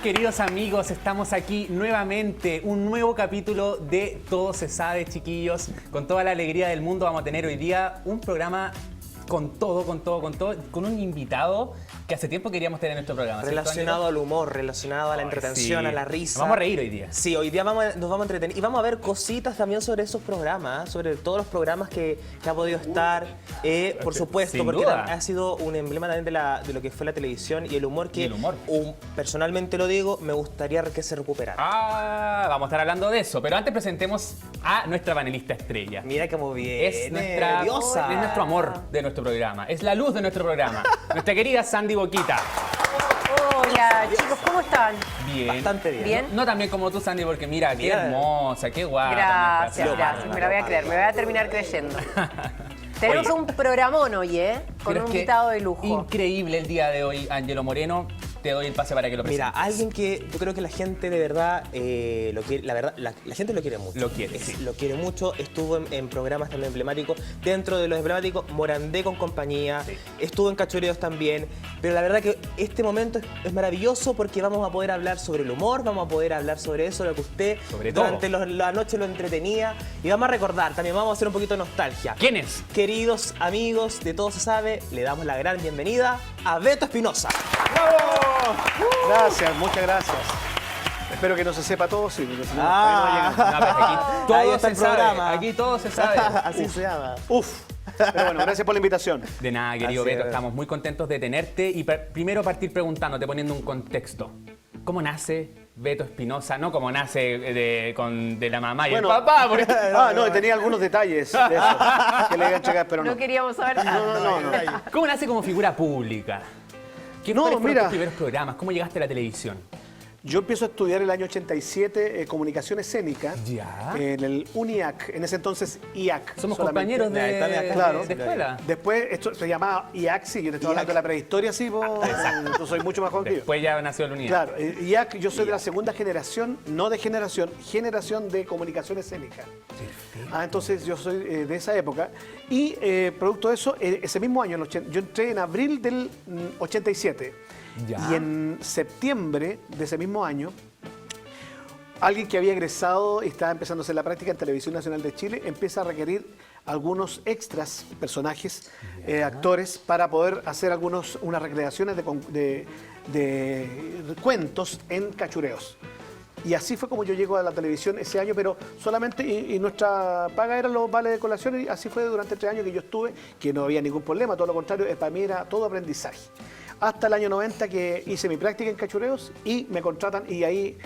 queridos amigos? Estamos aquí nuevamente, un nuevo capítulo de Todo se sabe, chiquillos. Con toda la alegría del mundo vamos a tener hoy día un programa con un invitado que hace tiempo queríamos tener en nuestro programa. Relacionado al humor, relacionado a la entretención, sí, a la risa. Nos vamos a reír hoy día. Sí, hoy día nos vamos a entretener y vamos a ver cositas también sobre esos programas, sobre todos los programas que ha podido estar, por supuesto, sin porque duda. ha sido un emblema también de lo que fue la televisión y el humor que, Y el humor. Personalmente lo digo, me gustaría que se recuperara. Vamos a estar hablando de eso, pero antes presentemos a nuestra panelista estrella. Mira cómo viene, Es nuestra diosa. Es nuestro amor de nuestro programa, es la luz de nuestro programa. Nuestra querida Sandy Boquita. Hola chicos, ¿cómo están? Bien. Bastante bien. ¿Bien? No tan bien como tú, Sandy, porque mira, qué Mira. hermosa, qué guapa. Gracias, nuestra gracias. Me la voy a creer, me voy a terminar creyendo. Tenemos Oye. un programón hoy, ¿eh? Con Pero un es que invitado de lujo. Increíble el día de hoy, Ángelo Moreno. Te doy el pase para que lo presentes. Mira, alguien que yo creo que la gente de verdad lo quiere, la verdad, la gente lo quiere mucho. Lo quiere, sí. Lo quiere mucho, estuvo en programas también emblemáticos. Dentro de los emblemáticos, Morandé con compañía, Sí. estuvo en Cachureos también. Pero la verdad que este momento es maravilloso porque vamos a poder hablar sobre el humor, vamos a poder hablar sobre eso, lo que usted Sobre durante todo. la noche lo entretenía. Y vamos a recordar, también vamos a hacer un poquito de nostalgia. ¿Quién es? Queridos amigos de Todo se sabe, le damos la gran bienvenida a Beto Espinosa. Gracias, muchas gracias. Espero que no se sepa todo, sí, porque si no, Ah. todavía no No, pero aquí Ahí todo está se el sabe. programa. Aquí todo se sabe. Así se llama. llegan. Uf. Pero bueno, gracias por la invitación. De nada, querido Así Beto, es. estamos muy contentos de tenerte y primero partir preguntándote, poniendo un contexto. ¿Cómo nace Beto Espinosa? No como nace de la mamá y Bueno. el papá, porque... No, tenía algunos detalles de eso que le iban a checar, pero no. No queríamos saber. No. ¿Cómo nace como figura pública? No, ¿Cuáles fueron mira. tus primeros programas? ¿Cómo llegaste a la televisión? Yo empiezo a estudiar el año 87 comunicación escénica Ya. en el UNIAC, en ese entonces IAC. Somos solamente. compañeros Ahí está, de claro. escuela. Después, esto se llamaba IAC, sí, yo te estoy hablando de la prehistoria, sí, tú soy mucho más joven que yo. Después ya nació la unidad. Claro, IAC, yo soy de la segunda generación, no de generación de comunicación escénica. Entonces yo soy de esa época. Y producto de eso, ese mismo año, yo entré en abril del 87. Ya. Y en septiembre de ese mismo año, alguien que había egresado y estaba empezando a hacer la práctica en Televisión Nacional de Chile empieza a requerir algunos extras, personajes, actores, para poder hacer unas recreaciones de cuentos en Cachureos. Y así fue como yo llego a la televisión ese año, pero solamente, y nuestra paga eran los vales de colación, y así fue durante 3 años que yo estuve, que no había ningún problema, todo lo contrario, para mí era todo aprendizaje. Hasta el año 90 que hice mi práctica en Cachureos y me contratan, y ahí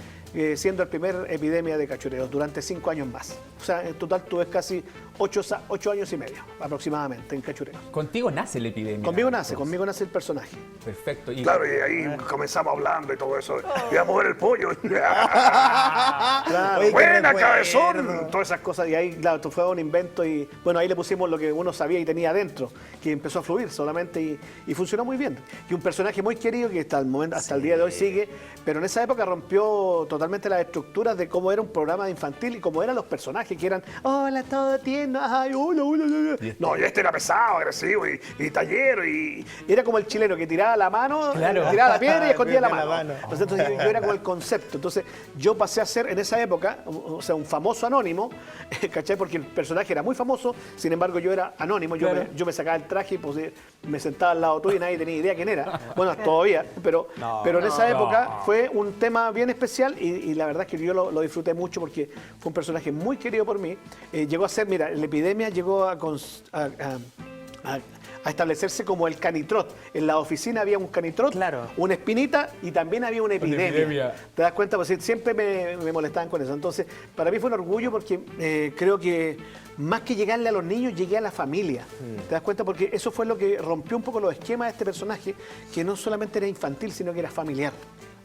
siendo el primer epidemia de Cachureos durante 5 años más. O sea, en total tuve casi 8 años y medio aproximadamente en Cachureos. Contigo nace la epidemia. Conmigo nace entonces. el personaje. Perfecto. Y Claro, y ahí comenzamos hablando y todo eso. Y a mover el pollo. Claro. Oye, qué ¡Buena, recuerdo. cabezón! Todas esas cosas, y ahí, claro, fue un invento, y bueno, ahí le pusimos lo que uno sabía y tenía adentro, que empezó a fluir solamente, y funcionó muy bien. Y un personaje muy querido que hasta el momento, hasta el día de hoy sigue, pero en esa época rompió totalmente las estructuras de cómo era un programa de infantil y cómo eran los personajes, que eran, hola, todo tierno, ay, hola. No, y este era pesado, agresivo y tallero y... Era como el chileno que tiraba la mano, Claro. tiraba la piedra y escondía la Escondía la mano. mano. Entonces yo era como el concepto. Entonces yo pasé a ser en esa época, o sea, un famoso anónimo, ¿cachai? Porque el personaje era muy famoso, sin embargo yo era anónimo, Claro. yo me sacaba el traje y pues, me sentaba al lado tuyo y nadie tenía idea quién era. Bueno, todavía, pero en esa época fue un tema bien especial, y la verdad es que yo lo disfruté mucho porque fue un personaje muy querido por mí. Llegó a ser, mira, la epidemia llegó a establecerse como el canitrot. En la oficina había un canitrot, Claro. una espinita, y también había una epidemia. epidemia. ¿Te das cuenta? Pues siempre me molestaban con eso. Entonces, para mí fue un orgullo porque creo que más que llegarle a los niños, llegué a la familia. ¿Te das cuenta? Porque eso fue lo que rompió un poco los esquemas de este personaje, que no solamente era infantil, sino que era familiar.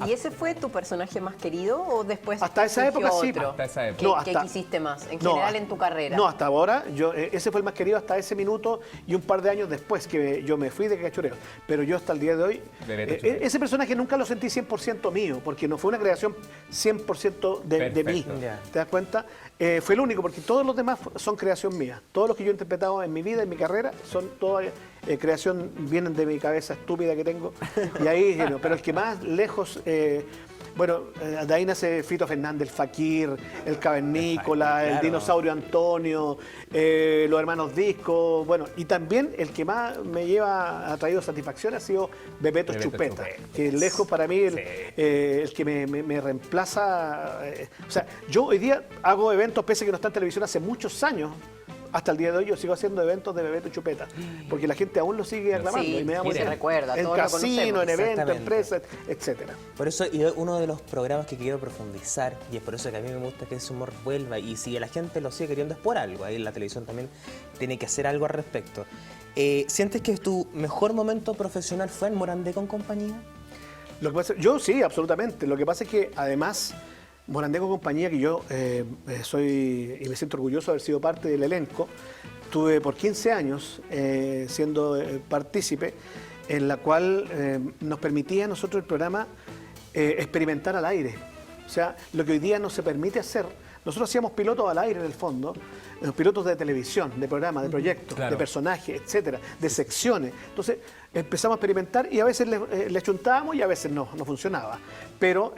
¿Y ese fue tu personaje más querido o después Hasta esa surgió época sí. otro? Hasta esa época. ¿Qué, No, qué quisiste más? En No, general en tu carrera. No, hasta ahora, ese fue el más querido hasta ese minuto y un par de años después que yo me fui de Cachureos. Pero yo hasta el día de hoy, De Beto Chureo. ese personaje nunca lo sentí 100% mío, porque no fue una creación 100% de mí. Perfecto. Ya. ¿Te das cuenta? Fue el único, porque todos los demás son creación mía. Todos los que yo he interpretado en mi vida, en mi carrera, son todas creación, vienen de mi cabeza estúpida que tengo. Y ahí, pero el que más lejos Bueno, de ahí nace Fito Fernández, el Fakir, el Cavernícola, el Dinosaurio Antonio, los hermanos Disco, bueno, y también el que más ha traído satisfacción ha sido Bebeto Chupeta, que lejos para mí el que me reemplaza. O sea, yo hoy día hago eventos, pese a que no está en televisión hace muchos años. Hasta el día de hoy yo sigo haciendo eventos de Bebeto Chupeta, porque la gente aún lo sigue aclamando. Sí, y me da se recuerda, en todos lo casino, conocemos. en eventos, Exactamente. empresas, etcétera. Por eso, y uno de los programas que quiero profundizar, y es por eso que a mí me gusta que ese humor vuelva, y si la gente lo sigue queriendo es por algo, ahí la televisión también tiene que hacer algo al respecto. ¿Sientes que tu mejor momento profesional fue en Morandé con compañía? Lo que pasa, yo sí, absolutamente. Lo que pasa es que además Morandé con compañía, que yo soy y me siento orgulloso de haber sido parte del elenco, estuve por 15 años siendo partícipe, en la cual nos permitía a nosotros el programa experimentar al aire. O sea, lo que hoy día no se permite hacer. Nosotros hacíamos pilotos al aire en el fondo, pilotos de televisión, de programas, de proyectos, claro, de personajes, etcétera, de secciones. Entonces empezamos a experimentar y a veces le chuntábamos y a veces no funcionaba. Pero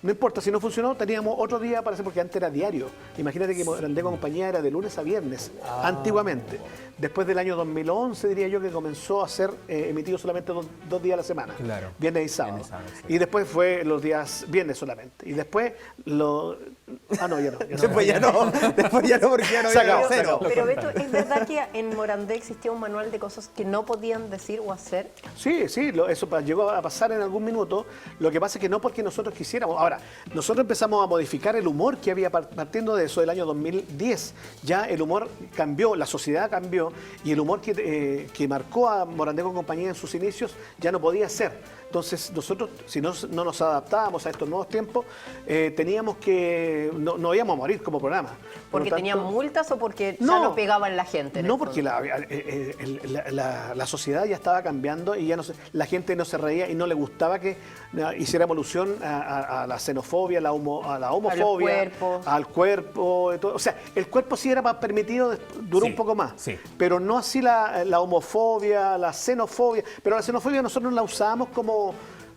no importa, si no funcionó, teníamos otro día para hacer, porque antes era diario. Imagínate que Morandé con compañía era de lunes a viernes, antiguamente. Después del año 2011, diría yo, que comenzó a ser emitido solamente dos días a la semana. Claro. Viernes y sábado. Viernes y sábado, sí. Y después fue los días viernes solamente. Y después Ah, no, ya no. Después ya no, porque ya no Se había acabó, se cero. acabó. Pero Beto, ¿es verdad que en Morandé existía un manual de cosas que no podían decir o hacer? Sí, eso llegó a pasar en algún minuto. Lo que pasa es que no porque nosotros quisiéramos. Ahora, nosotros empezamos a modificar el humor que había partiendo de eso del año 2010. Ya el humor cambió, la sociedad cambió y el humor que marcó a Morandé con compañía en sus inicios ya no podía ser. Entonces nosotros, si no nos adaptábamos a estos nuevos tiempos, teníamos que, no íbamos a morir como programa. Por ¿Porque lo tanto, tenían multas o porque ya No. no pegaban la gente? en el No, fondo? porque la sociedad ya estaba cambiando y ya la gente no se reía y no le gustaba que hiciéramos alusión a la xenofobia, a la homofobia, al cuerpo. Todo. O sea, el cuerpo sí era más permitido, duró Sí, un poco más, sí. pero no así la homofobia, la xenofobia. Pero la xenofobia nosotros la usábamos como...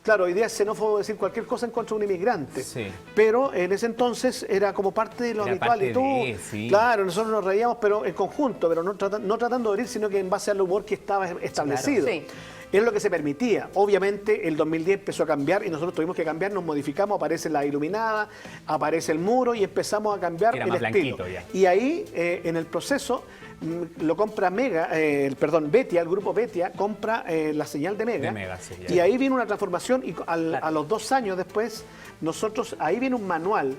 Claro, hoy día es xenófobo decir cualquier cosa en contra de un inmigrante, Sí. pero en ese entonces era como parte de lo Era habitual. parte Y tú, de, sí. claro, nosotros nos reíamos, pero en conjunto, pero no tratando de herir, sino que en base al humor que estaba establecido. Sí. Es lo que se permitía. Obviamente el 2010 empezó a cambiar y nosotros tuvimos que cambiar, nos modificamos, aparece la iluminada, aparece el muro y empezamos a cambiar Era el más estilo. blanquito ya. Y ahí, en el proceso, lo compra Betia, el grupo Betia, compra la señal de Mega. De Mega, sí, ya. Y ahí viene una transformación y a los 2 años después, ahí viene un manual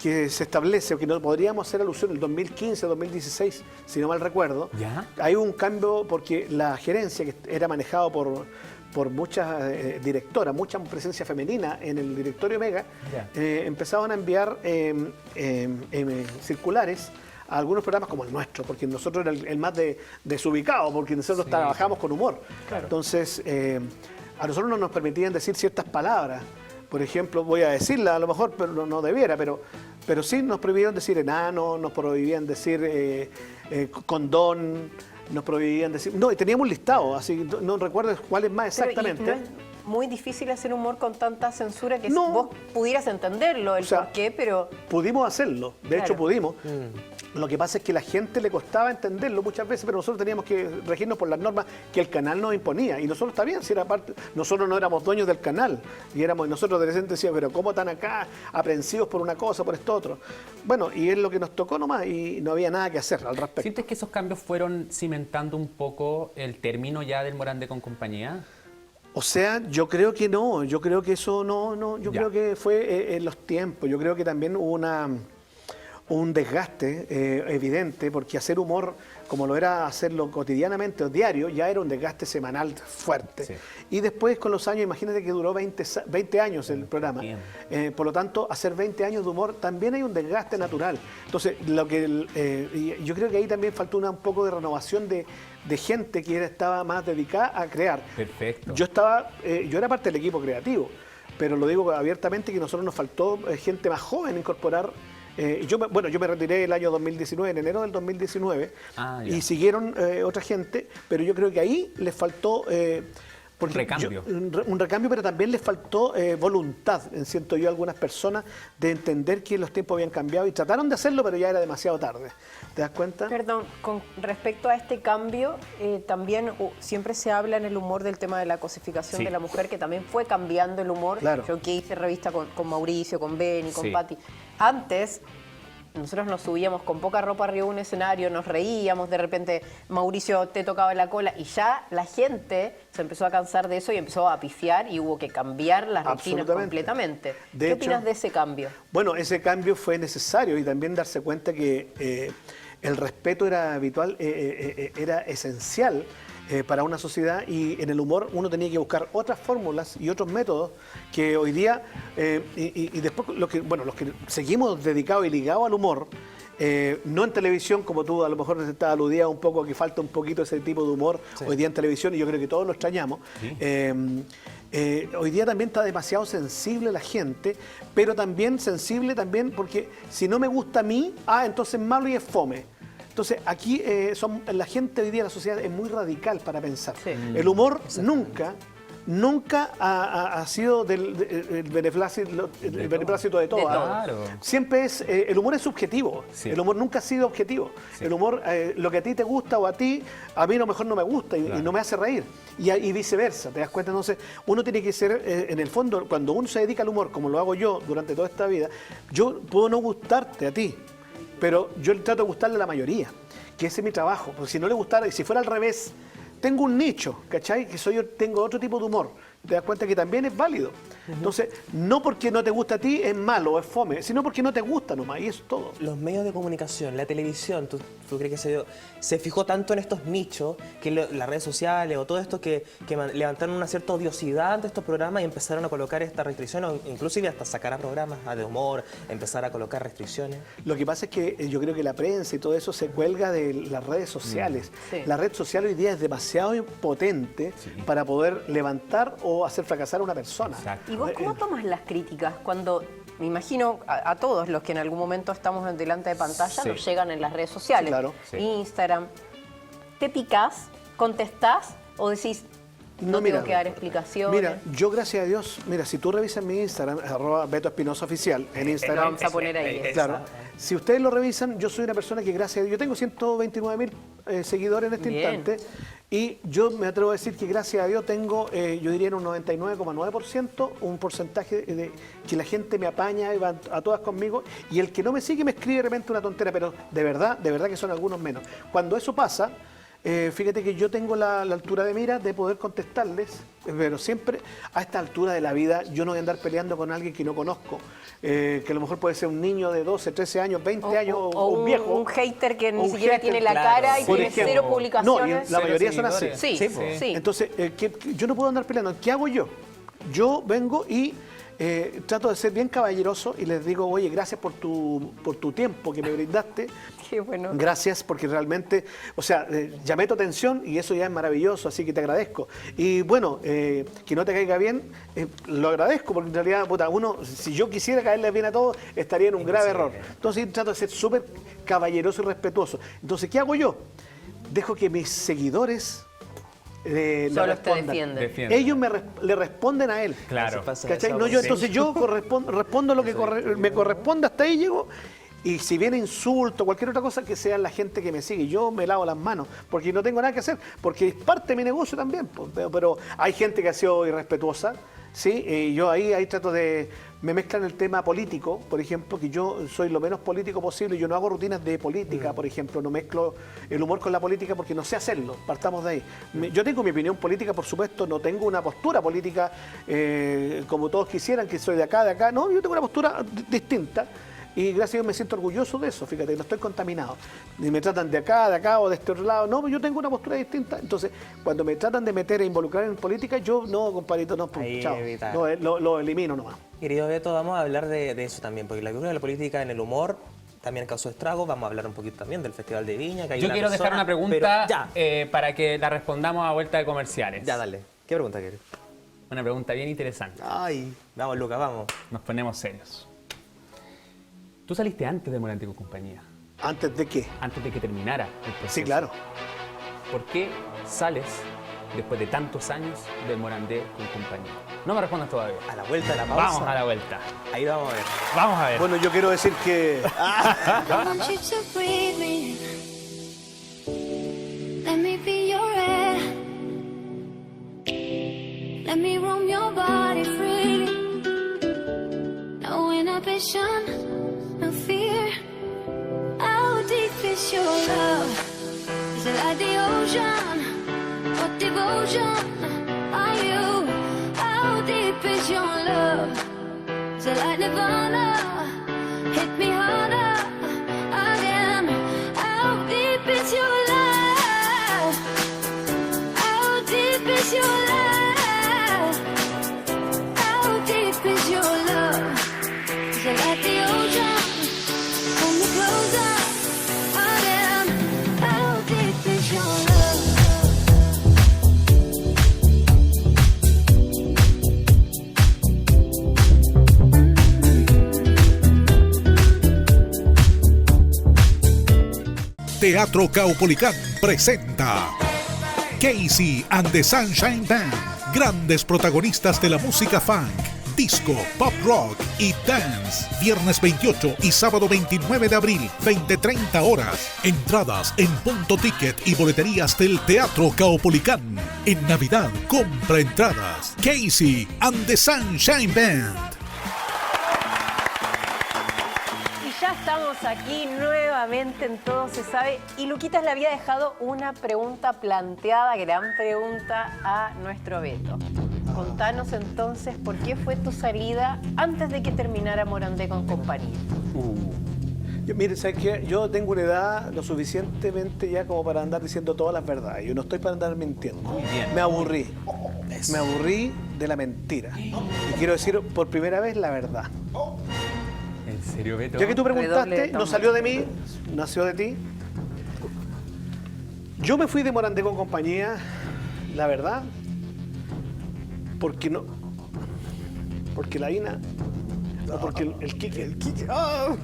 que se establece, o que no podríamos hacer alusión en el 2015, 2016, si no mal recuerdo. ¿Ya? Hay un cambio porque la gerencia, que era manejado por muchas directoras, mucha presencia femenina en el directorio Mega, empezaban a enviar circulares a algunos programas como el nuestro, porque nosotros era el más desubicado, porque nosotros trabajamos con humor. Claro. Entonces, a nosotros no nos permitían decir ciertas palabras. Por ejemplo, voy a decirla a lo mejor, pero no debiera, pero sí nos prohibieron decir enano, nos prohibían decir condón, nos prohibían decir... No, y teníamos un listado, así no recuerdo cuál es más Pero, exactamente. ¿y no es muy difícil hacer humor con tanta censura que No. vos pudieras entenderlo, el O sea, por qué, pero... Pudimos hacerlo, de Claro. hecho pudimos. Lo que pasa es que a la gente le costaba entenderlo muchas veces, pero nosotros teníamos que regirnos por las normas que el canal nos imponía. Y nosotros está bien, si era parte, nosotros no éramos dueños del canal. Y nosotros de repente decíamos, pero ¿cómo están acá aprensivos por una cosa, por esto otro? Bueno, y es lo que nos tocó nomás y no había nada que hacer al respecto. ¿Sientes que esos cambios fueron cimentando un poco el término ya del Morandé con compañía? O sea, yo creo que no, yo creo que eso yo Ya. creo que fue en los tiempos, yo creo que también hubo un desgaste evidente, porque hacer humor, como lo era hacerlo cotidianamente o diario, ya era un desgaste semanal fuerte. Sí. Y después con los años, imagínate que duró 20 años el programa. Por lo tanto, hacer 20 años de humor también hay un desgaste natural. Entonces, y yo creo que ahí también faltó un poco de renovación de gente que estaba más dedicada a crear. Perfecto. Yo era parte del equipo creativo, pero lo digo abiertamente que nosotros nos faltó gente más joven incorporar. Yo me retiré el año 2019, en enero del 2019, Ya. y siguieron otra gente, pero yo creo que ahí les faltó Porque recambio. Un recambio, pero también les faltó voluntad, siento yo, a algunas personas de entender que los tiempos habían cambiado y trataron de hacerlo, pero ya era demasiado tarde. ¿Te das cuenta? Perdón, con respecto a este cambio, también siempre se habla en el humor del tema de la cosificación Sí. de la mujer, que también fue cambiando el humor. Claro. Yo que hice revista con Mauricio, con Benny, con Sí. Patti. Antes, nosotros nos subíamos con poca ropa arriba de un escenario, nos reíamos, de repente Mauricio te tocaba la cola y ya la gente se empezó a cansar de eso y empezó a pifiar y hubo que cambiar las rutinas Absolutamente. completamente. De ¿Qué hecho, opinas de ese cambio? Bueno, ese cambio fue necesario y también darse cuenta que el respeto era habitual, era esencial para una sociedad, y en el humor uno tenía que buscar otras fórmulas y otros métodos que hoy día, y después los que seguimos dedicados y ligados al humor, no en televisión, como tú a lo mejor te aludías un poco, que falta un poquito ese tipo de humor hoy día en televisión, y yo creo que todos lo extrañamos. Hoy día también está demasiado sensible la gente, pero también sensible también porque si no me gusta a mí, entonces es malo y es fome. Entonces aquí la gente hoy día, la sociedad es muy radical para pensar. Sí. El humor nunca ha sido el beneplácito de todos. Claro. Siempre el humor es subjetivo. Sí. El humor nunca ha sido objetivo. Sí. El humor, lo que a ti te gusta o a mí a lo mejor no me gusta y no me hace reír. Y viceversa, ¿te das cuenta? Entonces, uno tiene que ser, en el fondo, cuando uno se dedica al humor, como lo hago yo durante toda esta vida, yo puedo no gustarte a ti, pero yo trato de gustarle a la mayoría, que ese es mi trabajo. Porque si no le gustara, y si fuera al revés, tengo un nicho, ¿cachai? Que tengo otro tipo de humor. Te das cuenta que también es válido. Entonces, no porque no te gusta a ti es malo o es fome, sino porque no te gusta nomás, y eso es todo. Los medios de comunicación, la televisión, ¿tú crees que se fijó tanto en estos nichos, que las redes sociales o todo esto que levantaron una cierta odiosidad ante estos programas y empezaron a colocar estas restricciones, o inclusive hasta sacar a programas de humor, empezar a colocar restricciones? Lo que pasa es que yo creo que la prensa y todo eso se cuelga de las redes sociales. Sí. La red social hoy día es demasiado potente para poder levantar o hacer fracasar a una persona. Exacto. ¿Y vos cómo tomas las críticas cuando, me imagino, a todos los que en algún momento estamos delante de pantalla, Sí. nos llegan en las redes sociales, Sí, claro. Sí. Instagram, ¿te picás, contestás o decís, no tengo que dar explicaciones? Mira, yo gracias a Dios, mira, si tú revisas mi Instagram, @BetoEspinosaOficial, en Lo Instagram. vamos a poner ahí. Claro. Si ustedes lo revisan, yo soy una persona que gracias a Dios, yo tengo 129.000 seguidores en este Bien. instante, y yo me atrevo a decir que gracias a Dios tengo, yo diría en un 99,9%, un porcentaje de que la gente me apaña y va a todas conmigo, y el que no me sigue me escribe de repente una tontera, pero de verdad que son algunos menos. Cuando eso pasa, fíjate que yo tengo la altura de mira de poder contestarles, pero siempre a esta altura de la vida yo no voy a andar peleando con alguien que no conozco, que a lo mejor puede ser un niño de 12, 13 años, 20 años o un viejo. un hater que ni Un siquiera hater, tiene la claro. cara y Por tiene ejemplo. cero No, publicaciones. y la mayoría son así. Sí, Sí, sí. Entonces, yo no puedo andar peleando. ¿Qué hago yo? Yo vengo y trato de ser bien caballeroso y les digo, oye, gracias por tu tiempo que me brindaste. Qué bueno. Gracias, porque realmente, o sea, llamé tu atención y eso ya es maravilloso, así que te agradezco. Y bueno, que no te caiga bien, lo agradezco, porque en realidad, puta, si yo quisiera caerle bien a todos, estaría en un grave error. Entonces trato de ser súper caballeroso y respetuoso. Entonces, ¿qué hago yo? Dejo que mis seguidores le Solo te respondan. defienden. Ellos le responden a él. Claro. ¿Cachai? No, entonces yo respondo lo que me corresponde, hasta ahí llego. Y si viene insulto, cualquier otra cosa, que sea la gente que me sigue. Yo me lavo las manos, porque no tengo nada que hacer, porque es parte de mi negocio también. Pues, pero hay gente que ha sido irrespetuosa, ¿sí? Y yo ahí trato de... Me mezclan el tema político, por ejemplo, que yo soy lo menos político posible. Yo no hago rutinas de política, por ejemplo. No mezclo el humor con la política porque no sé hacerlo. Partamos de ahí. Yo tengo mi opinión política, por supuesto. No tengo una postura política como todos quisieran, que soy de acá. No, yo tengo una postura distinta. Y gracias a Dios me siento orgulloso de eso, fíjate, no estoy contaminado. Ni me tratan de acá o de este otro lado. No, yo tengo una postura distinta. Entonces, cuando me tratan de meter e involucrar en política, yo no, compadrito, no, pues, Ahí chao. evitar. Lo elimino nomás. Querido Beto, vamos a hablar de eso también, porque la cultura de la política en el humor también causó estragos. Vamos a hablar un poquito también del Festival de Viña. Que hay Yo una quiero dejar persona, una pregunta pero ya, para que la respondamos a vuelta de comerciales. ya dale. ¿Qué pregunta quieres? Una pregunta bien interesante. Ay, vamos Lucas, vamos. Nos ponemos serios. Tú saliste antes de Morandé con compañía, ¿Antes de qué? antes de que terminara el proceso. Sí, claro. ¿Por qué sales después de tantos años del Morandé con compañía? No me respondas todavía. A la vuelta de la pausa. Vamos a la vuelta. Ahí lo vamos a ver. Vamos a ver. Bueno, yo quiero decir que I want you to breathe me. Let me be your air. Let me roam your body free. No inhibition, no fear. How deep is your love? Is it like the ocean? What devotion are you? How deep is your love? Is it like Nirvana? Hit me harder again. How deep is your love? How deep is your love? How deep is your love? Is it like the ocean? Pull me closer again. How deep is your love? Teatro Caupolicán presenta Casey and the Sunshine Band. Grandes protagonistas de la música funk, disco, pop rock y dance. Viernes 28 y sábado 29 de abril, 20:30 horas. Entradas en Punto Ticket y boleterías del Teatro Caupolicán. En Navidad, compra entradas. Casey and the Sunshine Band. Y ya estamos aquí nuevamente en Todo Se Sabe. Y Luquitas le había dejado una pregunta planteada, gran pregunta a nuestro Beto. Contanos entonces por qué fue tu salida antes de que terminara Morandé con compañía. Mire, ¿sabes qué? Yo tengo una edad lo suficientemente ya como para andar diciendo todas las verdades. Yo no estoy para andar mintiendo. bien. Me aburrí. Me aburrí de la mentira. Y quiero decir por primera vez la verdad. ¿En serio, Beto? Ya que tú Redoble de preguntaste, no tambor. salió de mí, nació de ti. Yo me fui de Morandé con compañía, la verdad, porque no. Porque la Ina. No, porque el Quique. El Quique. ¡Ah!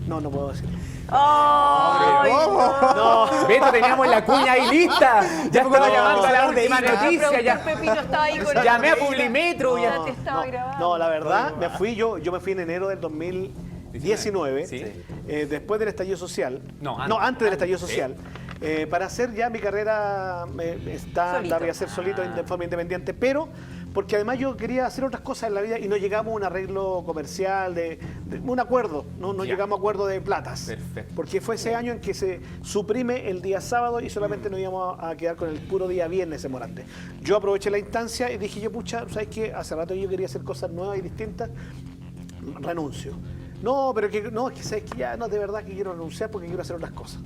No, no puedo decirlo. ¡Ay, no! Beto, teníamos la cuña ahí lista. Ya estaba llamando a la última El noticia. productor Ya. Pepino estaba ahí con Llamé a el- Publimetro. Ya Ya. te estaba grabando. No, la verdad, me fui yo me fui en enero del 2019, Sí. después del estallido social. No, antes del estallido sí. social. Para hacer ya mi carrera, Solito. la voy a hacer solito, de forma independiente, pero porque además yo quería hacer otras cosas en la vida y no llegamos a un arreglo comercial, de un acuerdo, no Ya. llegamos a acuerdo de platas. Perfecto. Porque fue ese año en que se suprime el día sábado y solamente nos íbamos a quedar con el puro día viernes en Morandé. Yo aproveché la instancia y dije, pucha, ¿sabes qué? Hace rato yo quería hacer cosas nuevas y distintas, renuncio. No, pero que no, es que sabes que ya no, de verdad que quiero renunciar porque quiero hacer otras cosas.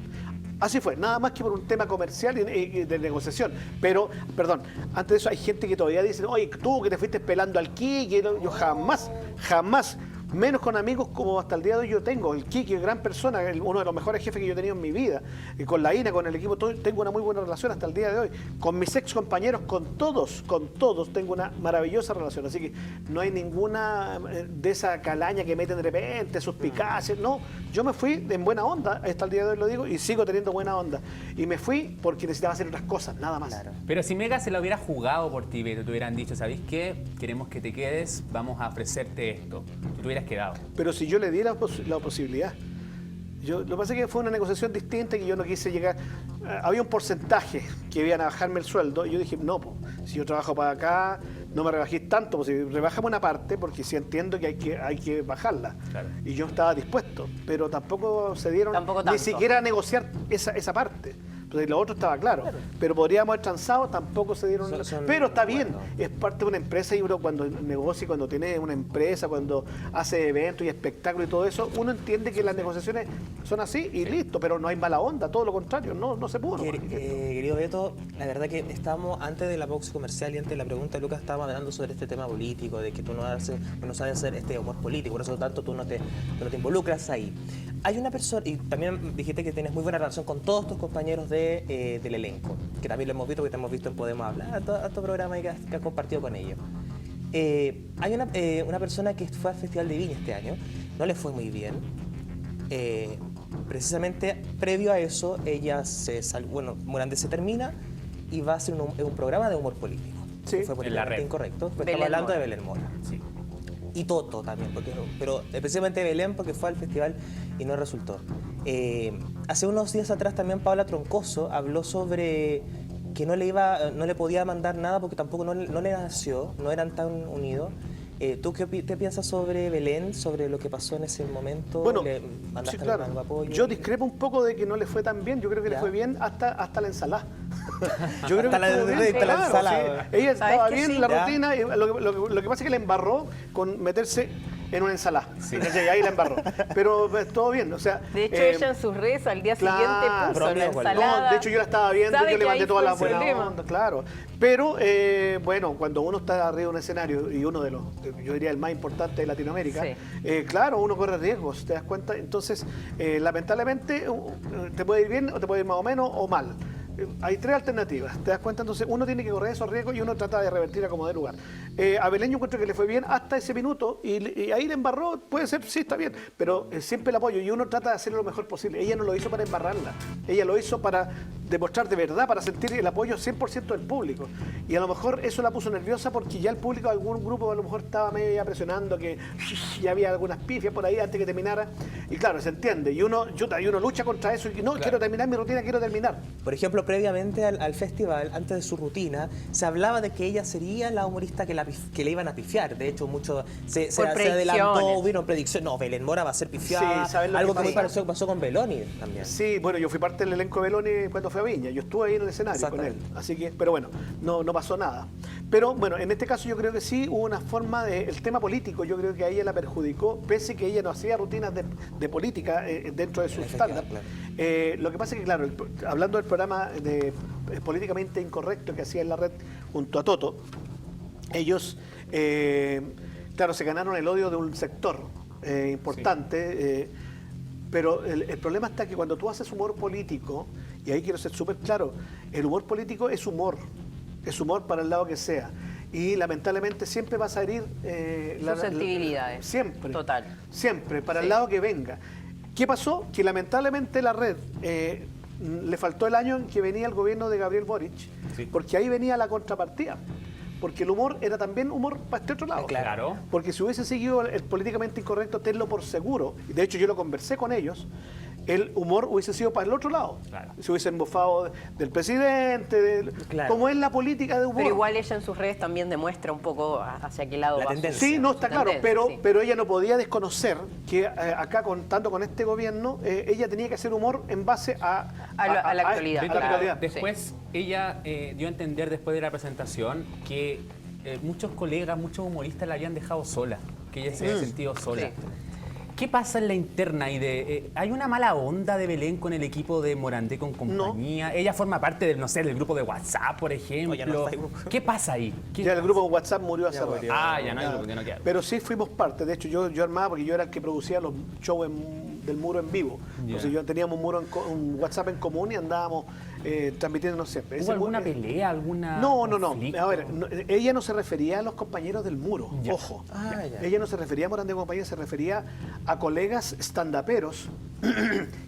Así fue, nada más que por un tema comercial y de negociación. Pero, perdón, antes de eso hay gente que todavía dice, oye, tú que te fuiste pelando al Quique, yo jamás, menos con amigos como hasta el día de hoy yo tengo. El Quique, gran persona, uno de los mejores jefes que yo he tenido en mi vida. Y con la Ina, con el equipo, tengo una muy buena relación hasta el día de hoy. Con mis ex compañeros, con todos tengo una maravillosa relación. Así que no hay ninguna de esa calaña que meten de repente, suspicacias. No, yo me fui en buena onda, hasta el día de hoy lo digo, y sigo teniendo buena onda. Y me fui porque necesitaba hacer otras cosas, nada más. Claro. Pero si Mega se lo hubiera jugado por ti, Beto, te hubieran dicho, ¿sabéis qué? Queremos que te quedes, vamos a ofrecerte esto. Tú te hubieras quedado. Pero si yo le di la posibilidad. Lo que pasa es que fue una negociación distinta que yo no quise llegar. Había un porcentaje que iban a bajarme el sueldo y yo dije, no, si yo trabajo para acá, no me rebajéis tanto, si rebajamos una parte, porque sí entiendo que hay que bajarla. Claro. Y yo estaba dispuesto, pero tampoco se dieron Tampoco ni tanto. siquiera a negociar esa parte. Entonces, lo otro estaba claro, pero podríamos haber transado, tampoco se dieron. Son Pero está bien, acuerdos. es parte de una empresa y uno cuando negocia, cuando tiene una empresa, cuando hace eventos y espectáculos y todo eso, uno entiende que las negociaciones son así y listo, pero no hay mala onda, todo lo contrario, no se pudo. Querido Beto, la verdad que estábamos antes de la pausa comercial y antes de la pregunta de Lucas estábamos hablando sobre este tema político, de que tú no sabes hacer este humor político, por eso tanto tú no te involucras ahí. Hay una persona, y también dijiste que tienes muy buena relación con todos tus compañeros del elenco, que también lo hemos visto, porque te hemos visto en Podemos Hablar, a tu programa y que has compartido con ellos. Hay una persona que fue al Festival de Viña este año, no le fue muy bien. Precisamente previo a eso, ella Morandé se termina y va a ser un programa de humor político. Sí. Que fue En la políticamente red. incorrecto. Pero Belén estamos hablando Mora. de Belén Mora. Sí. Y Toto también, pero especialmente Belén porque fue al festival y no resultó. Hace unos días atrás también Paula Troncoso habló sobre que no le podía mandar nada porque tampoco no le nació, no eran tan unidos. ¿Tú qué piensas sobre Belén, sobre lo que pasó en ese momento? Bueno, ¿Le mandaste sí, claro. algo de apoyo? Yo discrepo un poco de que no le fue tan bien. Yo creo que le Ya. fue bien hasta la ensalada. Yo creo Hasta que estuvo bien, hasta la claro, ensalada. sí. Ella ¿Sabes estaba que bien sí? la Ya. rutina. Y lo que pasa es que la embarró con meterse en una ensalada. Sí. ¿Cachai? Ahí la embarró. Pero todo bien. O sea, De hecho, ella en sus redes al día claro. siguiente puso Bromeo la con- ensalada. No, de hecho yo la estaba viendo, Sabe yo le que mandé ahí toda fue la el buena problema. onda, claro. Pero bueno, cuando uno está arriba de un escenario y uno de los, yo diría el más importante de Latinoamérica, Sí. claro, uno corre riesgos, ¿te das cuenta? Entonces, lamentablemente, te puede ir bien o te puede ir más o menos o mal. Hay tres alternativas, ¿te das cuenta? Entonces uno tiene que correr esos riesgos y uno trata de revertir a como de lugar. A Belén yo encuentro que le fue bien hasta ese minuto y ahí le embarró, puede ser, sí, está bien, pero siempre el apoyo y uno trata de hacerlo lo mejor posible. Ella no lo hizo para embarrarla, ella lo hizo para demostrar de verdad, para sentir el apoyo 100% del público. Y a lo mejor eso la puso nerviosa porque ya el público, algún grupo a lo mejor estaba medio ya presionando que ya había algunas pifias por ahí antes que terminara. Y claro, se entiende. Y uno lucha contra eso y no, quiero terminar mi rutina, quiero terminar. Por ejemplo, previamente al festival, antes de su rutina, se hablaba de que ella sería la humorista que le iban a pifiar. De hecho, mucho se adelantó, predicciones. hubieron predicciones. No, Belén Mora va a ser pifiada. Sí, ¿sabes lo algo que que muy pasa? parecido pasó con Beloni también. Sí, bueno, yo fui parte del elenco de Beloni cuando fue a Viña. Yo estuve ahí en el escenario con él. Así que, pero bueno, no pasó nada. Pero bueno, en este caso yo creo que sí hubo una forma el tema político, yo creo que a ella la perjudicó, pese que ella no hacía rutinas de política dentro de su stand-up. Claro. Lo que pasa es que, claro, hablando del programa de políticamente incorrecto que hacía en la red junto a Toto, ellos, claro, se ganaron el odio de un sector importante. Pero el problema está que cuando tú haces humor político, y ahí quiero ser súper claro, el humor político es humor para el lado que sea. Y lamentablemente siempre vas a herir Sus sensibilidades. Siempre. Total. Siempre, para Sí. el lado que venga. ¿Qué pasó? Que lamentablemente la red le faltó el año en que venía el gobierno de Gabriel Boric, porque ahí venía la contrapartida. Porque el humor era también humor para este otro lado. Claro. Porque si hubiese seguido el políticamente incorrecto, tenlo por seguro, y de hecho yo lo conversé con ellos, el humor hubiese sido para el otro lado. Claro. Se hubiesen mofado del presidente, Claro. como es la política de humor. Pero igual ella en sus redes también demuestra un poco hacia qué lado La va. tendencia. Sí, no, está Su claro, tendencia, sí. pero ella no podía desconocer que acá, contando con este gobierno, ella tenía que hacer humor en base a la actualidad. a la Claro. actualidad. Después, ella dio a entender después de la presentación que muchos colegas, muchos humoristas la habían dejado sola, que ella se había sentido sola. Sí. ¿Qué pasa en la interna? ¿Hay una mala onda de Belén con el equipo de Morandé con compañía? Ella forma parte del, no sé, del grupo de WhatsApp, por ejemplo. ya no Facebook. ¿Qué pasa ahí? Ya el grupo de WhatsApp murió hace rato. murió. Ah, ya no hay grupo, ya no queda. Pero sí fuimos parte. De hecho, yo armaba porque yo era el que producía los shows del muro en vivo. Entonces yo teníamos un WhatsApp en común y andábamos transmitiéndonos siempre. ¿Hubo Ese alguna mu- pelea, alguna No. conflicto? A ver, ella no se refería a los compañeros del muro. Ya. Ojo. Ah, ya. Ella no se refería a Morandé compañía, se refería a colegas standuperos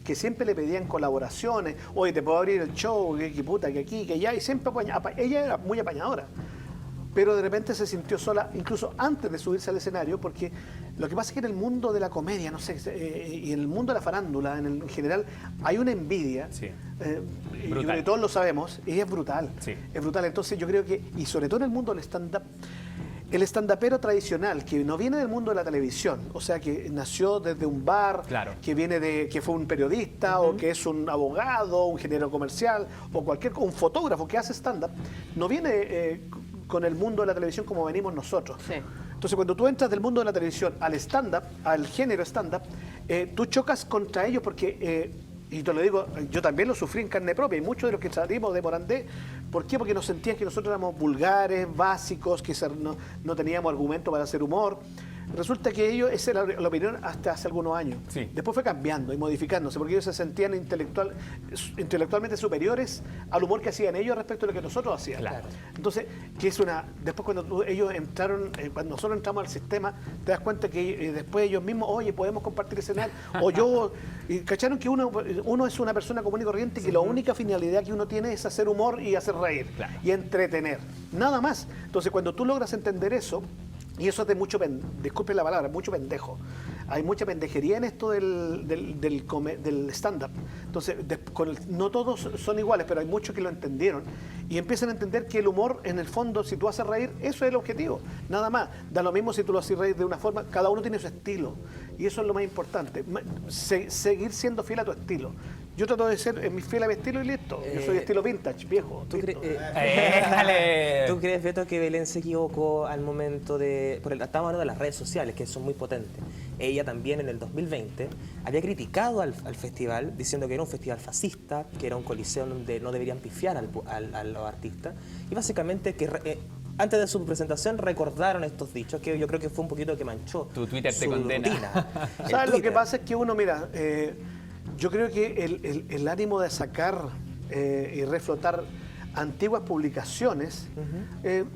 que siempre le pedían colaboraciones. Oye, te puedo abrir el show, que puta, que aquí, que allá. Y siempre ella era muy apañadora. Pero de repente se sintió sola, incluso antes de subirse al escenario, porque lo que pasa es que en el mundo de la comedia, no sé, y en el mundo de la farándula, en general, hay una envidia, Sí. y yo Brutal. creo que todos lo sabemos, y es brutal. Sí. Es brutal. Entonces yo creo que, y sobre todo en el mundo del stand-up, el stand-upero tradicional, que no viene del mundo de la televisión, o sea, que nació desde un bar, Claro. que viene que fue un periodista, o que es un abogado, un ingeniero comercial, o un fotógrafo que hace stand-up, no viene con el mundo de la televisión como venimos nosotros. Sí. Entonces, cuando tú entras del mundo de la televisión al stand-up, al género stand-up, tú chocas contra ellos porque, y te lo digo, yo también lo sufrí en carne propia, y muchos de los que salimos de Morandé, ¿por qué? Porque nos sentían que nosotros éramos vulgares, básicos, que no teníamos argumento para hacer humor. Resulta que ellos, esa era la opinión hasta hace algunos años. Sí. Después fue cambiando y modificándose, porque ellos se sentían intelectualmente superiores al humor que hacían ellos respecto a lo que nosotros hacíamos. Claro. Entonces, que es después cuando ellos entraron, cuando nosotros entramos al sistema, te das cuenta que después ellos mismos, oye, podemos compartir escenario, o yo, y cacharon que uno es una persona común y corriente, que la única finalidad que uno tiene es hacer humor y hacer reír, Claro. y entretener, nada más. Entonces, cuando tú logras entender eso, y eso es de mucho, disculpe la palabra, mucho pendejo. Hay mucha pendejería en esto del stand-up. Entonces, no todos son iguales, pero hay muchos que lo entendieron. Y empiezan a entender que el humor, en el fondo, si tú haces reír, eso es el objetivo. Nada más. Da lo mismo si tú lo haces reír de una forma, cada uno tiene su estilo. Y eso es lo más importante. Seguir siendo fiel a tu estilo. Yo trato de ser fiel a mi estilo y listo. Yo soy estilo vintage, viejo. ¿Tú, listo. ¡Éjale! ¿Tú crees, Beto, que Belén se equivocó al momento de... Estamos hablando de las redes sociales, que son muy potentes. Ella también en el 2020 había criticado al festival, diciendo que era un festival fascista, que era un coliseo donde no deberían pifiar a los artistas. Y básicamente que... antes de su presentación recordaron estos dichos, que yo creo que fue un poquito que manchó Tu Twitter te su condena. rutina. El ¿Sabes lo que Twitter. pasa? Es que uno, mira, yo creo que el ánimo de sacar y reflotar antiguas publicaciones,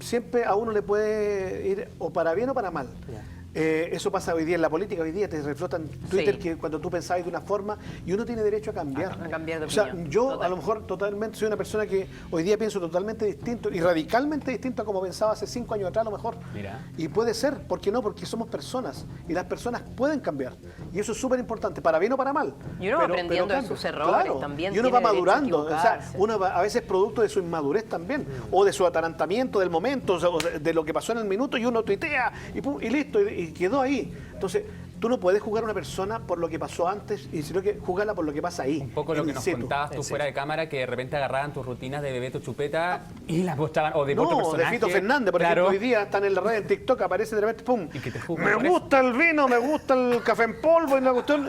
siempre a uno le puede ir o para bien o para mal. Ya. Eso pasa hoy día en la política, hoy día te reflotan Twitter Sí. que cuando tú pensabas de una forma y uno tiene derecho a cambiar. A cambiar de O sea, opinión. yo Total. a lo mejor totalmente soy una persona que hoy día pienso totalmente distinto y radicalmente distinto a como pensaba hace 5 años atrás a lo mejor. Mira. Y puede ser, ¿por qué no? Porque somos personas y las personas pueden cambiar. Y eso es súper importante, para bien o para mal. Y uno va aprendiendo de cambia. sus errores también, Y uno tiene va derecho a madurando. O sea, equivocarse. uno a veces producto de su inmadurez también, o de su atarantamiento del momento, o de lo que pasó en el minuto, y uno tuitea y, pum, y listo, y quedó ahí. Entonces, tú no puedes juzgar a una persona por lo que pasó antes, sino que juzgarla por lo que pasa ahí. Un poco lo en que in nos situ. contabas tú fuera de cámara, que de repente agarraban tus rutinas de Bebeto Chupeta y las postaban, o de otro No, de personaje. Fito Fernández, por Claro. ejemplo, hoy día están en la red, en TikTok, aparece de repente, pum, Y que te juzgan me por eso. gusta el vino, me gusta el café en polvo y una cuestión.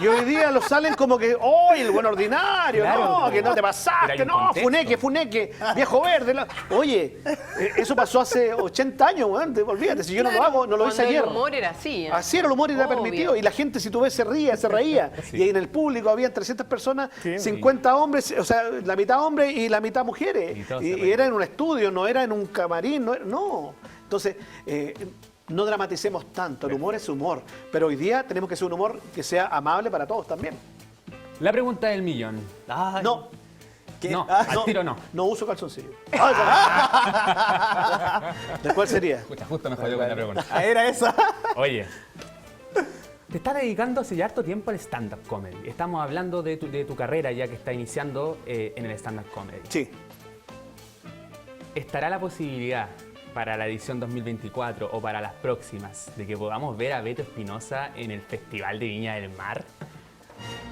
Y hoy día lo salen como que, ¡oh, el buen ordinario! Claro. No, que no te Pero pasaste, hay un no, contexto. funeque, viejo verde. Oye, eso pasó hace 80 años, weón, olvídate, si yo no lo hago, no lo hice Cuando ayer. el humor era así. Así era el humor y era Obvio. permitido. Y la gente, si tú ves, se reía. Sí. Y ahí en el público había 300 personas, 50 hombres, o sea, la mitad hombres y la mitad mujeres. Y todos se Y reían. era en un estudio, no era en un camarín, no. Entonces, no dramaticemos tanto. El humor es humor. Pero hoy día tenemos que hacer un humor que sea amable para todos también. La pregunta del millón. Ay, No. ¿qué? No, Ah, al tiro no. No uso calzoncillo. ¿De cuál sería? Escucha, justo me jodió con la pregunta. ah, era esa. Oye, te estás dedicando hace ya harto tiempo al stand-up comedy. Estamos hablando de tu carrera ya que está iniciando en el stand-up comedy. Sí. ¿Estará la posibilidad para la edición 2024 o para las próximas de que podamos ver a Beto Espinosa en el Festival de Viña del Mar?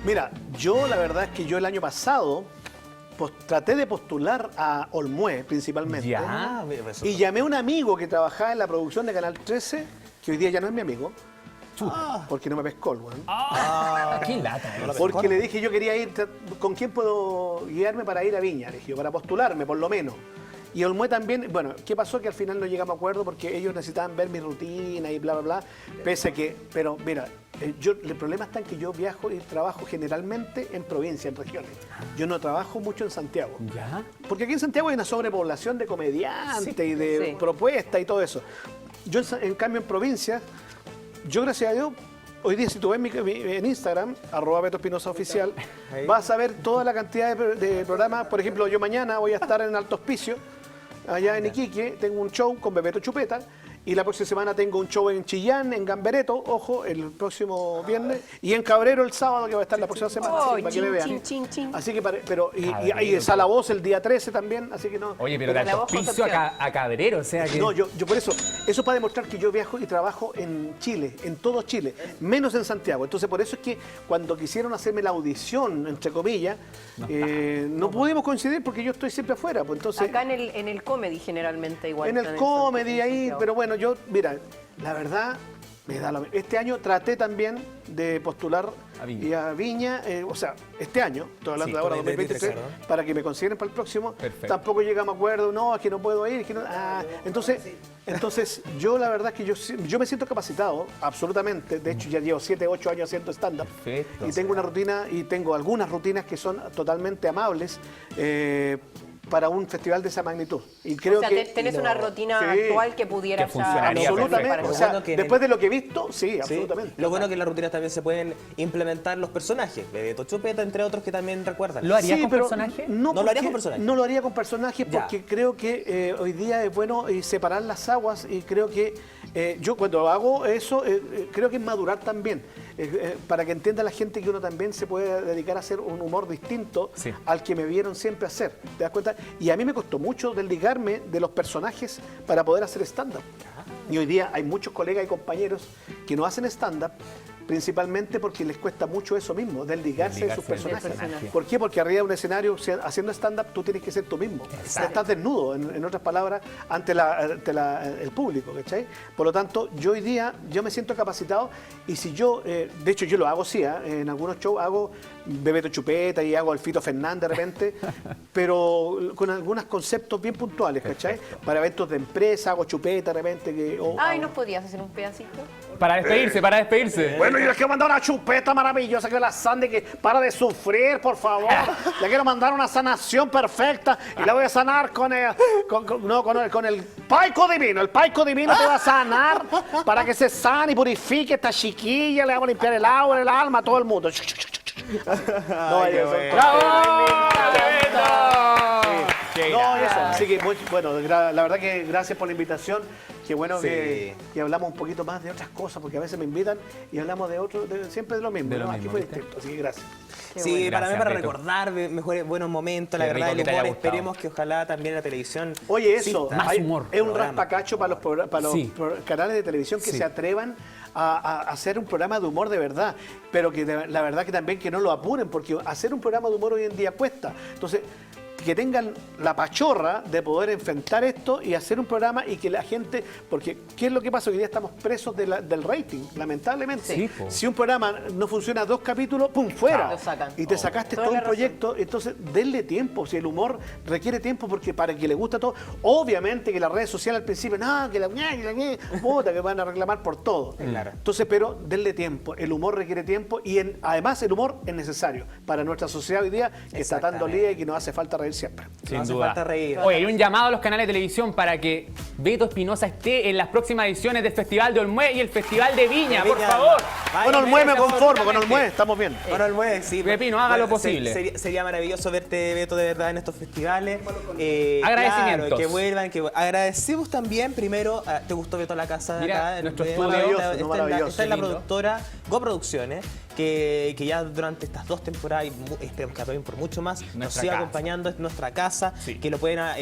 Mira, yo la verdad es que yo el año pasado traté de postular a Olmué principalmente. Ya. Ah, mira, eso. Y llamé a un amigo que trabajaba en la producción de Canal 13, que hoy día ya no es mi amigo, porque no me pescó el weón. ¡Qué lata! Porque le dije yo quería ir, ¿con quién puedo guiarme para ir a Viña? Le dije yo, para postularme por lo menos. Y Olmué también, bueno, ¿qué pasó? Que al final no llegamos a acuerdo porque ellos necesitaban ver mi rutina y bla, bla, bla. Pese a que, pero mira, el problema está en que yo viajo y trabajo generalmente en provincia, en regiones. Yo no trabajo mucho en Santiago. ¿Ya? Porque aquí en Santiago hay una sobrepoblación de comediantes y de Sí. propuestas y todo eso. Yo, en cambio, en provincia, yo, gracias a Dios, hoy día, si tú ves en Instagram, @BetoEspinosaOficial, vas a ver toda la cantidad de programas. Por ejemplo, yo mañana voy a estar en Alto Hospicio, allá en Iquique, tengo un show con Bebeto Chupeta. Y la próxima semana tengo un show en Chillán, en Gambereto, ojo, el próximo viernes. Y en Cabrero el sábado, que va a estar la próxima semana, Oh, así, para que me chin, vean. chin, chin, chin. Así que, pero, y Cabrero. en Sala Voz el día 13 también, así que no. Oye, pero de La Alto voz Hospicio Concepción. a Cabrero, o sea que... No, yo por eso es para demostrar que yo viajo y trabajo en Chile, en todo Chile, menos en Santiago. Entonces, por eso es que cuando quisieron hacerme la audición, entre comillas, no pudimos coincidir porque yo estoy siempre afuera. Pues entonces, Acá en el comedy generalmente igual. en están el comedy en ahí, Santiago. pero bueno, yo, mira, la verdad, Me da este año traté también de postular A Viña. y a Viña, o sea, este año, estoy hablando Sí, de ahora, con el 2023, 23, ¿no? para que me consideren para el próximo. Perfecto. Tampoco llegamos a acuerdo, no, es que no puedo ir, es que no, entonces yo la verdad es que yo me siento capacitado, absolutamente. De hecho, ya llevo 7, 8 años haciendo stand-up. Perfecto. Y tengo una rutina, y tengo algunas rutinas que son totalmente amables. Para un festival de esa magnitud. Y creo o sea, que tenés una rutina Sí. actual que pudiera Que funcionaría absolutamente, perfecto. o sea, Bueno, que después de lo que he visto, sí, Sí. absolutamente. Lo bueno es que en las rutinas también se pueden implementar los personajes. Bebeto Chupeta, entre otros, que también recuerdan. ¿Lo haría Sí, con pero personaje? ¿No lo haría porque- con personaje? No lo haría con personajes Ya. porque creo que hoy día es bueno separar las aguas y creo que yo cuando hago eso creo que es madurar también. Para que entienda la gente que uno también se puede dedicar a hacer un humor distinto Sí. al que me vieron siempre hacer. ¿Te das cuenta? Y a mí me costó mucho desligarme de los personajes para poder hacer stand-up. Y hoy día hay muchos colegas y compañeros que no hacen stand-up principalmente porque les cuesta mucho eso mismo, desligarse de sus Desligarse del personajes. personaje. ¿Por qué? Porque arriba de un escenario, haciendo stand-up, tú tienes que ser tú mismo. Estás desnudo, en otras palabras, ante el público, ¿cachai? Por lo tanto, yo hoy día, yo me siento capacitado y si yo, de hecho yo lo hago sí, en algunos shows hago Bebeto Chupeta y hago al Fito Fernández de repente, pero con algunos conceptos bien puntuales, ¿cachai? Para eventos de empresa, hago chupeta de repente. Ay, ¿no podías hacer un pedacito? Para despedirse, para despedirse. Bueno, yo les quiero mandar una chupeta maravillosa que es la Sandy, que para de sufrir, por favor. Le quiero mandar una sanación perfecta y la voy a sanar con el paico divino. El paico divino te va a sanar para que se sane y purifique esta chiquilla. Le vamos a limpiar el agua, el alma a todo el mundo. No, eso. ¡Bravo! ¡Bebeto! Qué No, grande. eso. Así que, bueno, la verdad que gracias por la invitación. Qué bueno Sí. que hablamos un poquito más de otras cosas, porque a veces me invitan y hablamos de otro, siempre de lo mismo. De lo ¿no? mismo, Aquí fue ¿viste? distinto, así que gracias. Sí, bueno. para mí, Gracias, para Beto. recordar mejores buenos momentos, la Qué verdad, rico el que te haya humor. gustado. Esperemos que ojalá también la televisión. Oye, eso, más humor. es un Programa. raspacacho para los Sí. canales de televisión que Sí. se atrevan a hacer un programa de humor de verdad, pero que la verdad que también que no lo apuren, porque hacer un programa de humor hoy en día cuesta. Entonces, que tengan la pachorra de poder enfrentar esto y hacer un programa y que la gente, porque ¿qué es lo que pasa? Hoy día estamos presos del rating, lamentablemente. Sí, po. Si un programa no funciona 2 capítulos, ¡pum!, fuera. Lo sacan. Y te sacaste Toda todo la un razón. proyecto, entonces denle tiempo. Si el humor requiere tiempo, porque para que le gusta todo, obviamente que las redes sociales al principio, no, que la puta, que van a reclamar por todo. Claro. Entonces, pero denle tiempo. El humor requiere tiempo y además el humor es necesario para nuestra sociedad hoy día que está tan Exactamente. dolida y que nos hace falta reír siempre. Sin No hace duda. falta reír. Oye, y un llamado a los canales de televisión para que Beto Espinosa esté en las próximas ediciones del Festival de Olmué y el Festival de Viña, por Viña. favor. Vaya, Con Olmué me merece conformo, con absolutamente. Olmué estamos bien. Bueno, el mueve, sí. Pepino, haga lo posible. Sería maravilloso verte, Beto, de verdad en estos festivales. Agradecimientos. Claro, que vuelvan. Agradecemos también, primero, ¿te gustó, Beto, la casa de Mira, acá? nuestro Está- estudio. está- Maravilloso, está maravilloso. Está en la Lindo. productora Go Producciones, que ya durante estas 2 temporadas, y esperemos que también por mucho más, nos Nuestra siga casa. acompañando. Es nuestra casa, Sí. que lo pueden a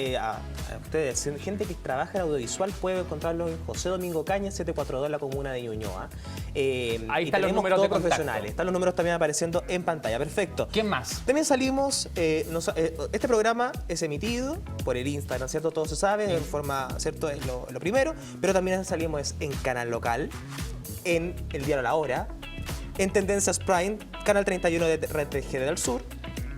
ustedes, gente que trabaja en audiovisual, puede encontrarlo en José Domingo Cañas, 742, la comuna de Ñuñoa. Ahí Y están los tenemos números todo de contacto. profesionales. Están los números también apareciendo en pantalla. Perfecto. ¿Quién más? También salimos, este programa es emitido por el Instagram, ¿cierto? Todo se sabe, de forma, ¿cierto? Es lo primero, pero también salimos en canal local, en el diario La Hora, en Tendencias Prime, canal 31 de Red TG del Sur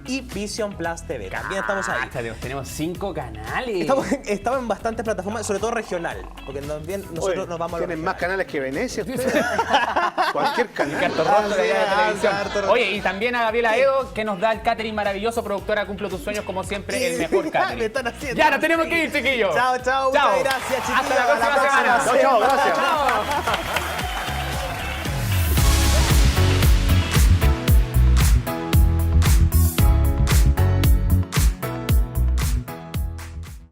y Vision Plus TV. También estamos ahí. Tenemos 5 canales. Estamos en bastantes plataformas, sobre todo regional, porque también nosotros Oye, nos vamos a lo tienen más regional. canales que Venecia ustedes. Cualquier canal. Carto Roto de allá de Ah, televisión. Carto Roto. Oye, y también a Gabriela Edo, que nos da el catering maravilloso. Productora, cumplo tus sueños como siempre, el mejor catering. Me están haciendo Ya, nos tenemos que ir, chiquillos. Chao, chao, muchas gracias, chiquillos. Hasta la próxima Hasta la semana. próxima. Chao, chao, gracias.